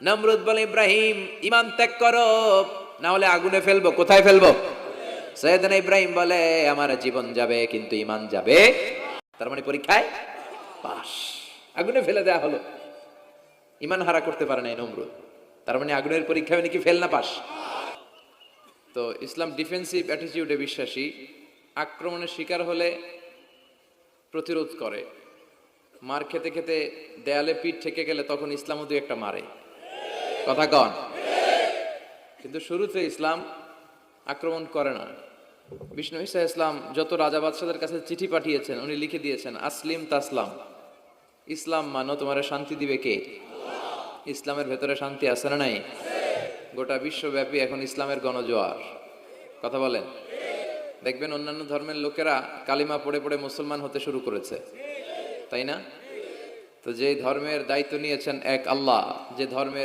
নমরুদ বলে, ইব্রাহিম ঈমান ত্যাগ করো, না হলে আগুনে ফেলবো। কোথায় ফেলবো? সৈয়দনা ইব্রাহিম বলে, আমার জীবন যাবে কিন্তু ঈমান যাবে। তার মানে পরীক্ষায় পাস, আগুনে ফেলে দেয়া হলো। ঈমান হারা করতে পারে নাই নমরুদ। তার মানে আগুনের পরীক্ষায় নাকি ফেল না পাস। তো ইসলাম ডিফেন্সিভ অ্যাটিটিউডে বিশ্বাসী। আক্রমণের শিকার হলে প্রতিরোধ করে। মার খেতে খেতে দেয়ালে পিঠ ঠেকে গেলে তখন ইসলামও দুই একটা মারে। কথা কন। কিন্তু শুরুতে ইসলাম আক্রমণ করে না। বিষ্ণু ঈসা ইসলাম যত রাজা বাদশাদের কাছে চিঠি পাঠিয়েছেন, উনি লিখে দিয়েছেন, আসলিম তাসলাম, ইসলাম মানো, তোমার শান্তি দিবে কে? ইসলামের ভেতরে শান্তি আছে না নাই? গোটা বিশ্বব্যাপী এখন ইসলামের গণজোয়ার। কথা বলেন। দেখবেন অন্যান্য ধর্মের লোকেরা কালিমা পড়ে পড়ে মুসলমান হতে শুরু করেছে, তাই না? তো যে ধর্মের দায়িত্ব নিয়েছেন এক আল্লাহ, যে ধর্মের